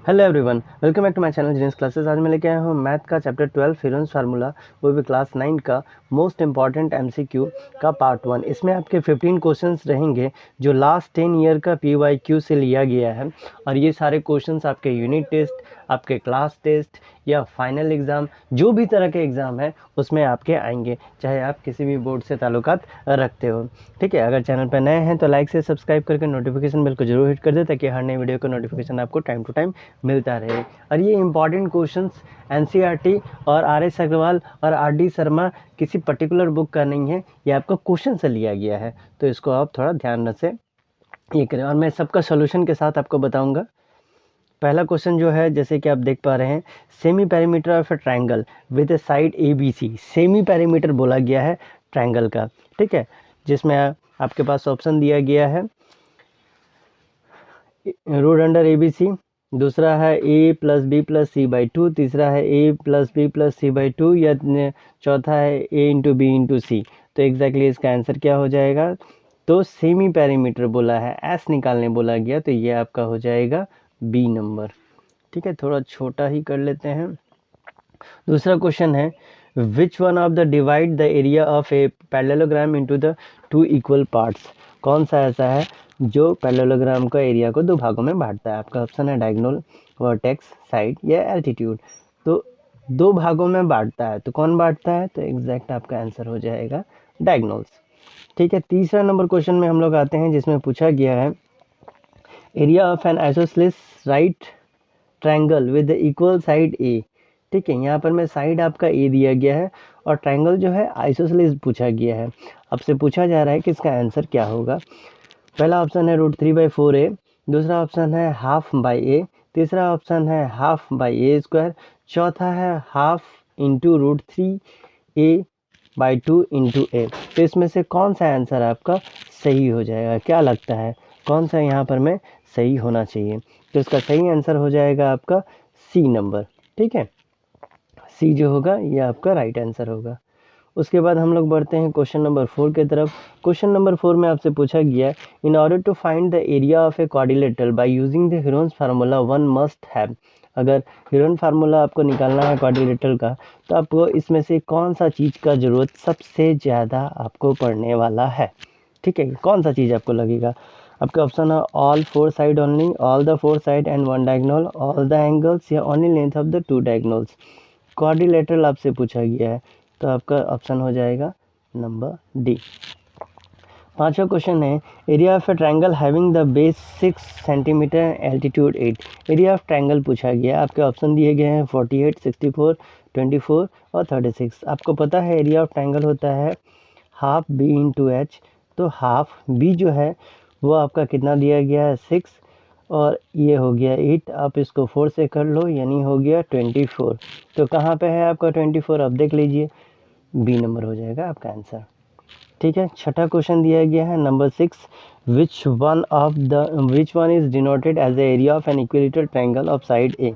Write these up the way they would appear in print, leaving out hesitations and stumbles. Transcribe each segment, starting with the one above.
Hello everyone, welcome back to my channel genius classes. आज मैं लेके आया हूँ मैथ का चैप्टर 12 हीरोन्स फार्मूला, वो भी क्लास 9 का मोस्ट इंपॉर्टेंट एमसीक्यू का पार्ट 1। इसमें आपके 15 क्वेश्चंस रहेंगे जो लास्ट 10 ईयर का पीवाईक्यू से लिया गया है। और ये सारे क्वेश्चंस आपके यूनिट टेस्ट, आपके क्लास टेस्ट या फाइनल एग्ज़ाम, जो भी तरह के एग्ज़ाम है उसमें आपके आएंगे, चाहे आप किसी भी बोर्ड से ताल्लुकात रखते हो। ठीक है, अगर चैनल पर नए हैं तो लाइक से सब्सक्राइब करके नोटिफिकेशन बिल को जरूर हिट कर दे, ताकि हर नई वीडियो का नोटिफिकेशन आपको टाइम टू टाइम मिलता रहे। और ये इंपॉर्टेंट क्वेश्चंस एनसीईआरटी और आर.एस. अग्रवाल और आर.डी. शर्मा किसी पर्टिकुलर बुक का नहीं है, ये आपका क्वेश्चन से लिया गया है, तो इसको आप थोड़ा ध्यान से ये करें। और मैं सबका सोल्यूशन के साथ आपको बताऊंगा। पहला क्वेश्चन जो है, जैसे कि आप देख पा रहे हैं, semi perimeter of a triangle with A side ABC। Semi perimeter बोला गया है ट्रायंगल का, ठीक है, जिसमें आपके पास ऑप्शन दिया गया है रूट अंडर ABC, दूसरा है A+B+C/2, तीसरा है A+B+C/2, या चौथा है A×B×C। तो एग्जैक्टली इसका आंसर क्या हो जाएगा? तो सेमी पेरीमीटर बोला है, एस निकालने बोला गया, तो ये आपका हो जाएगा बी नंबर। ठीक है, थोड़ा छोटा ही कर लेते हैं। दूसरा क्वेश्चन है, which one of the divide the area of a parallelogram into the two equal parts. कौन सा ऐसा है जो पैरेललोग्राम का एरिया को दो भागों में बांटता है? आपका ऑप्शन है डायगोनल, वर्टेक्स, साइड या एल्टीट्यूड। तो दो भागों में बांटता है, तो कौन बांटता है? तो एग्जैक्ट आपका आंसर हो जाएगा डायगोनल्स। ठीक है, तीसरा नंबर क्वेश्चन में हम लोग आते हैं, जिसमें पूछा गया है area of an isosceles right triangle with equal side A. ठीक है, यहाँ पर मैं साइड आपका ए दिया गया है और ट्रायंगल जो है आइसोसेलेस पूछा गया है। आपसे पूछा जा रहा है कि इसका आंसर क्या होगा। पहला ऑप्शन है √3/4a, दूसरा ऑप्शन है हाफ बाई ए, तीसरा ऑप्शन है हाफ बाई A², चौथा है हाफ इंटू √3a/2 इंटू ए। तो इसमें से कौन सा आंसर आपका सही हो जाएगा? क्या लगता है कौन सा यहाँ पर में सही होना चाहिए? तो इसका सही आंसर हो जाएगा आपका सी नंबर। ठीक है, सी जो होगा ये आपका राइट आंसर होगा। उसके बाद हम लोग बढ़ते हैं क्वेश्चन नंबर 4 की तरफ। क्वेश्चन नंबर 4 में आपसे पूछा गया, in order to find the area of a quadrilateral by using the Heron's formula one must have. अगर हीरोन फार्मूला आपको निकालना है क्वाड्रिलेटरल का, तो आपको इसमें से कौन सा चीज़ का ज़रूरत सबसे ज़्यादा आपको पड़ने वाला है? ठीक है, कौन सा चीज़ आपको लगेगा? आपके ऑप्शन है all four side only, all the four side and one diagonal, all the angles, या only length of the two diagonals. Quadrilateral आपसे पूछा गया है, तो आपका ऑप्शन हो जाएगा नंबर डी। पांचवा क्वेश्चन है, area of a triangle having the base 6 centimetre, altitude 8। Area of triangle पूछा गया है, आपके ऑप्शन दिए गए हैं 48, 64, 24 और 36। आपको पता है एरिया ऑफ ट्रायंगल होता है हाफ बी इंटू एच। तो हाफ बी जो है वो आपका कितना दिया गया है 6, और ये हो गया 8, आप इसको 4 से कर लो, यानी हो गया 24। तो कहाँ पे है आपका 24? आप देख लीजिए, बी नंबर हो जाएगा आपका आंसर। ठीक है, छठा क्वेश्चन दिया गया है number 6, which one is denoted as the area of an equilateral triangle of side a.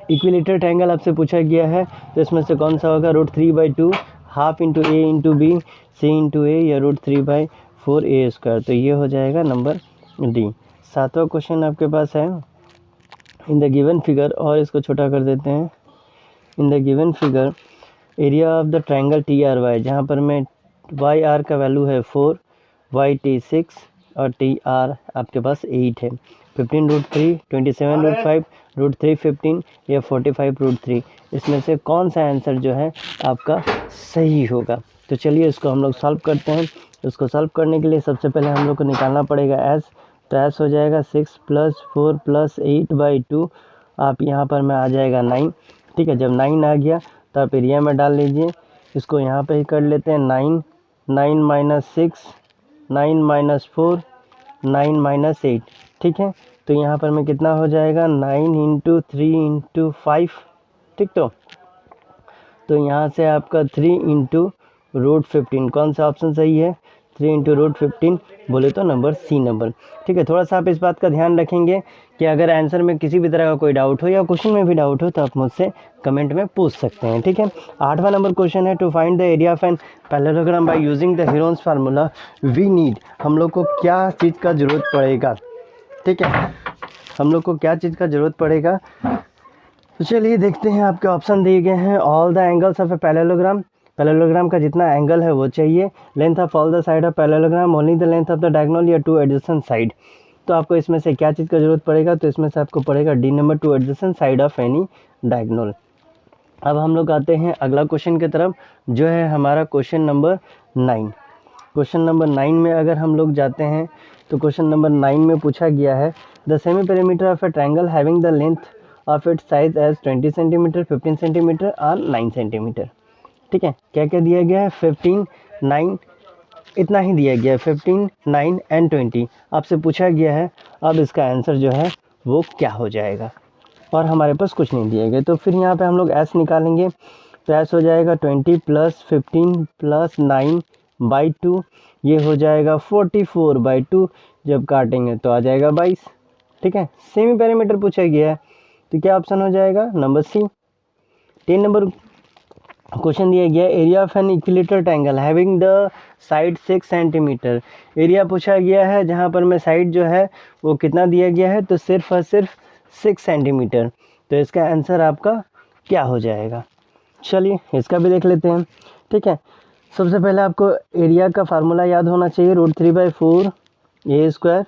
Equilateral triangle आपसे पूछा गया है, तो इसमें से कौन सा होगा? √3/2, हाफ इंटू ए इंटू बी, सी इंटू ए, या √3/4a²। तो ये हो जाएगा नंबर डी। सातवां क्वेश्चन आपके पास है, इन द गिवन फिगर, और इसको छोटा कर देते हैं। In the given figure area of the triangle TRY, जहाँ पर में YR का वैल्यू है 4, YT 6 और TR आपके पास 8 है। 15√3, 27√5, √315 या 45√3, इसमें से कौन सा आंसर जो है आपका सही होगा? तो चलिए इसको हम लोग सॉल्व करते हैं। इसको सॉल्व करने के लिए सबसे पहले हम लोग को निकालना पड़ेगा एस। तो एस हो जाएगा 6 + 4 + 8/2। आप यहाँ पर में आ जाएगा 9। ठीक है, जब 9 आ गया तो आप एरिया में डाल लीजिए। इसको यहाँ पे ही कर लेते हैं 9, 9 - 6, 9 - 4, 9 - 8। ठीक है, तो यहाँ पर में कितना हो जाएगा? 9 × 3 × 5। ठीक, तो यहाँ से आपका 3 × √15, कौन सा ऑप्शन सही है? 3 × √15 बोले तो नंबर सी नंबर। ठीक है, थोड़ा सा आप इस बात का ध्यान रखेंगे कि अगर आंसर में किसी भी तरह का कोई डाउट हो या क्वेश्चन में भी डाउट हो, तो आप मुझसे कमेंट में पूछ सकते हैं। ठीक है, आठवां नंबर क्वेश्चन है, to find the area of an parallelogram by using the Heron's formula we need. हम लोग को क्या चीज़ का ज़रूरत पड़ेगा? ठीक है, हम लोग को क्या चीज़ का ज़रूरत पड़ेगा, तो चलिए देखते हैं। आपके ऑप्शन दिए गए हैं, all the angles of a parallelogram, parallelogram का जितना एंगल है वो चाहिए, length of all the side of parallelogram, only the length of the diagonal या टू एडजेसेंट साइड। तो आपको इसमें से क्या चीज़ का ज़रूरत पड़ेगा, तो इसमें से आपको पड़ेगा D number, two adjacent side of any diagonal. अब हम लोग आते हैं अगला क्वेश्चन की तरफ, जो है हमारा क्वेश्चन नंबर 9। क्वेश्चन नंबर 9 में अगर हम लोग जाते हैं तो क्वेश्चन नंबर 9 में पूछा गया है, the semi perimeter of a triangle having the length of its साइज एज 20 सेंटीमीटर, 15 सेंटीमीटर और 9 सेंटीमीटर। ठीक है, क्या क्या दिया गया है, 15, 9, इतना ही दिया गया है, 15, 9 एंड 20 आपसे पूछा गया है। अब इसका आंसर जो है वो क्या हो जाएगा, और हमारे पास कुछ नहीं दिए गए, तो फिर यहाँ पे हम लोग एस निकालेंगे। तो एस हो जाएगा 20 + 15 + 9/2, ये हो जाएगा 44/2। जब काटेंगे तो आ जाएगा 22। ठीक है, सेमी पैरामीटर पूछा गया है, तो क्या ऑप्शन हो जाएगा, नंबर सी। 10 नंबर क्वेश्चन दिया गया, area of an equilateral triangle having the side 6 centimetre. Area पूछा गया है, जहाँ पर मैं साइड जो है वो कितना दिया गया है, तो सिर्फ और सिर्फ 6 सेंटीमीटर। तो इसका आंसर आपका क्या हो जाएगा, चलिए इसका भी देख लेते हैं। ठीक है, सबसे पहले आपको एरिया का फार्मूला याद होना चाहिए, √3/4 a²,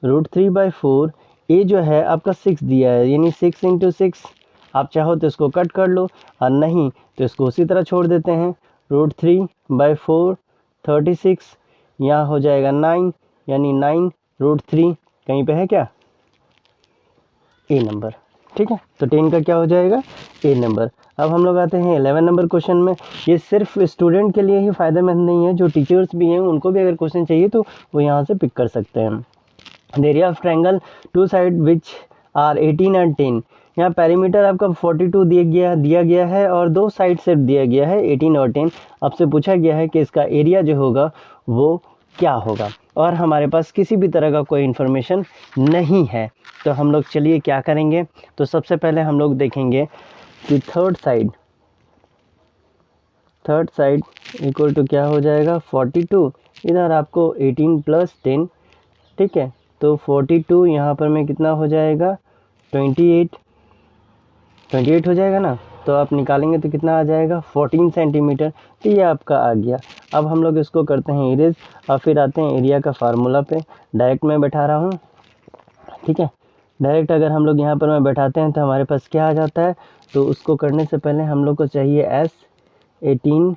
√3/4 ए जो है आपका 6 दिया है, यानी 6 × 6। आप चाहो तो इसको कट कर लो, और नहीं तो इसको उसी तरह छोड़ देते हैं। √3/4 36, यहाँ हो जाएगा 9, यानी 9√3 कहीं पे है क्या, ए नंबर। ठीक है, तो 10 का क्या हो जाएगा, ए नंबर। अब हम लोग आते हैं 11 नंबर क्वेश्चन में। ये सिर्फ स्टूडेंट के लिए ही फ़ायदेमंद नहीं है, जो टीचर्स भी हैं उनको भी अगर क्वेश्चन चाहिए तो वो यहाँ से पिक कर सकते हैं। The area of triangle two side which are 18 and 10। यहाँ पैरीमीटर आपका 42 दिया गया है, और दो साइड से दिया गया है 18 और 10। आपसे पूछा गया है कि इसका एरिया जो होगा वो क्या होगा, और हमारे पास किसी भी तरह का कोई इन्फॉर्मेशन नहीं है। तो हम लोग चलिए क्या करेंगे, तो सबसे पहले हम लोग देखेंगे कि थर्ड साइड इक्वल टू क्या हो जाएगा, 42, इधर आपको 18 + 10। ठीक है, तो 42 यहाँ पर में कितना हो जाएगा, 28 हो जाएगा ना। तो आप निकालेंगे तो कितना आ जाएगा, 14 सेंटीमीटर। तो ये आपका आ गया। अब हम लोग इसको करते हैं इरेज, और फिर आते हैं एरिया का फार्मूला पे। डायरेक्ट मैं बैठा रहा हूँ। ठीक है, डायरेक्ट अगर हम लोग यहाँ पर मैं बैठाते हैं तो हमारे पास क्या आ जाता है, तो उसको करने से पहले हम लोग को चाहिए एस, 18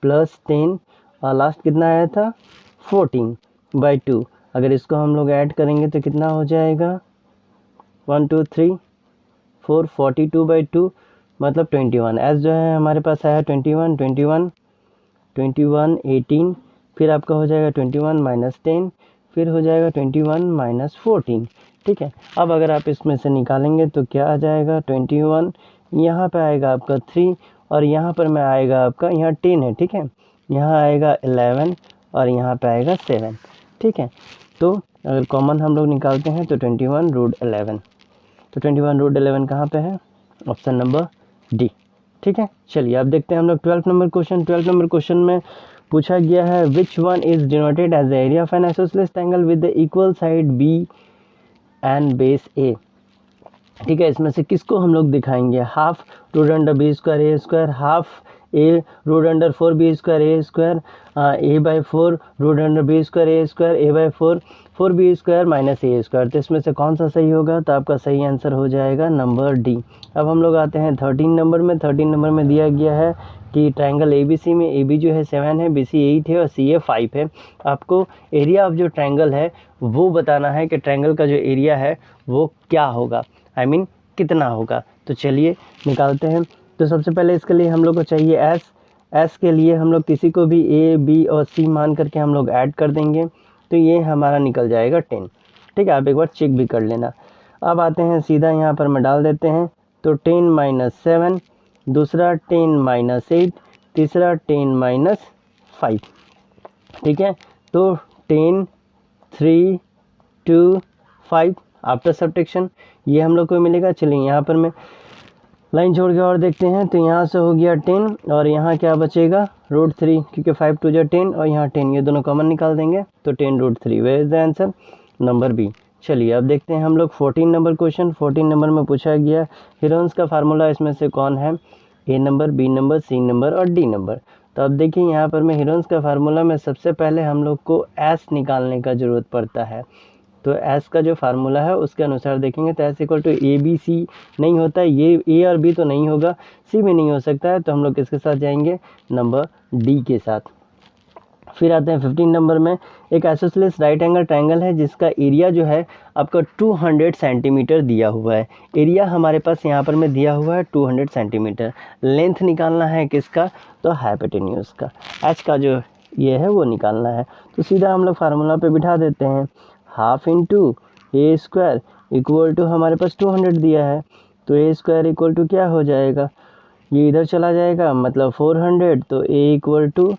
+ 10, और लास्ट कितना आया था, 14/2। अगर इसको हम लोग ऐड करेंगे तो कितना हो जाएगा, 1 2 3 4, 42/2 मतलब 21। एस जो है हमारे पास आया 21, 18, फिर आपका हो जाएगा 21 - 10, फिर हो जाएगा 21 - 14। ठीक है, अब अगर आप इसमें से निकालेंगे तो क्या आ जाएगा, 21, यहाँ पे आएगा आपका 3, और यहाँ पर में आएगा आपका, यहाँ 10 है। ठीक है, यहाँ आएगा 11, और यहाँ पे आएगा 7। ठीक है, तो अगर कॉमन हम लोग निकालते हैं तो 21√11। तो 21√11 कहाँ पे है, ऑप्शन नंबर डी। ठीक है, चलिए अब देखते हैं हम लोग 12 नंबर क्वेश्चन। 12 नंबर क्वेश्चन में पूछा गया है, which one is denoted as the area of an isosceles triangle with the equal side B and base A. ठीक है, इसमें से किसको हम लोग दिखाएंगे, half √b² a², half a √4b² a², a/4 √b² a², a/4 4b² - a²। तो इसमें से कौन सा सही होगा, तो आपका सही आंसर हो जाएगा नंबर डी। अब हम लोग आते हैं 13 नंबर में। 13 नंबर में दिया गया है कि ट्रायंगल ABC में AB जो है 7 है, BC 8 है, और CA 5 है। आपको एरिया ऑफ जो ट्रायंगल है वो बताना है कि ट्रायंगल का जो एरिया है वो क्या होगा, कितना होगा। तो चलिए निकालते हैं। तो सबसे पहले इसके लिए हम लोग को चाहिए एस के लिए हम लोग किसी को भी A, B और C मान करके हम लोग ऐड कर देंगे, तो ये हमारा निकल जाएगा 10। ठीक है, आप एक बार चेक भी कर लेना। अब आते हैं सीधा यहाँ पर मैं डाल देते हैं, तो 10 - 7, दूसरा 10 - 8, तीसरा 10 - 5। ठीक है, तो 10 3 2 5 आफ्टर सब्ट्रैक्शन ये हम लोग को मिलेगा। चलिए यहाँ पर मैं लाइन छोड़ के और देखते हैं, तो यहाँ से हो गया 10, और यहाँ क्या बचेगा, √3, क्योंकि 5 2 10, और यहाँ 10, ये दोनों कॉमन निकाल देंगे, तो 10√3। Where is the answer, number B. चलिए अब देखते हैं हम लोग 14 नंबर क्वेश्चन। 14 नंबर में पूछा गया हीरोन्स का फार्मूला इसमें से कौन है, A number, B number, C number और डी नंबर। तो अब देखिए यहाँ पर में हीरोन्स का फार्मूला में सबसे पहले हम लोग को एस निकालने का ज़रूरत पड़ता है। तो एस का जो फार्मूला है उसके अनुसार देखेंगे तो s equal to a b c नहीं होता है, ये ए और बी तो नहीं होगा, सी भी नहीं हो सकता है, तो हम लोग किसके साथ जाएंगे, नंबर डी के साथ। फिर आते हैं 15 नंबर में, एक आइसोसेलेस राइट एंगल ट्रायंगल है जिसका एरिया जो है आपका 200 सेंटीमीटर दिया हुआ है। एरिया हमारे पास यहाँ पर में दिया हुआ है 200 सेंटीमीटर। लेंथ निकालना है किसका, तो हाइपोटेन्यूज का, एच का जो ये है वो निकालना है। तो सीधा हम लोग फार्मूला पे बिठा देते हैं, half into a square equal to हमारे पास 200 दिया है, तो ए स्क्वायर इक्वल टू क्या हो जाएगा, ये इधर चला जाएगा मतलब 400, तो ए इक्वल टू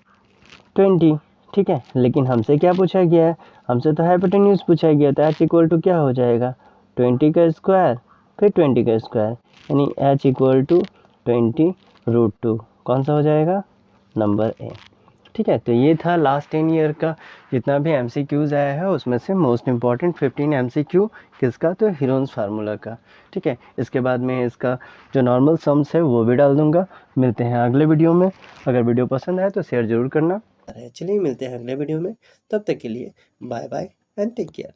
20। ठीक है, लेकिन हमसे क्या पूछा गया है, हमसे तो हाइपोटेन्यूज पूछा गया, तो एच इक्वल टू क्या हो जाएगा, 20 का स्क्वायर फिर 20 का स्क्वायर, यानी एच इक्वल टू 20√2। कौन सा हो जाएगा, नंबर ए। ठीक है, तो ये था लास्ट 10 ईयर का जितना भी MCQs आया है उसमें से मोस्ट इंपॉर्टेंट 15 MCQ किसका, तो हीरोन्स फार्मूला का। ठीक है, इसके बाद में इसका जो नॉर्मल सम्स है वो भी डाल दूंगा। मिलते हैं अगले वीडियो में, अगर वीडियो पसंद आए तो शेयर ज़रूर करना। चलिए मिलते हैं अगले वीडियो में, तब तक के लिए bye bye and take care.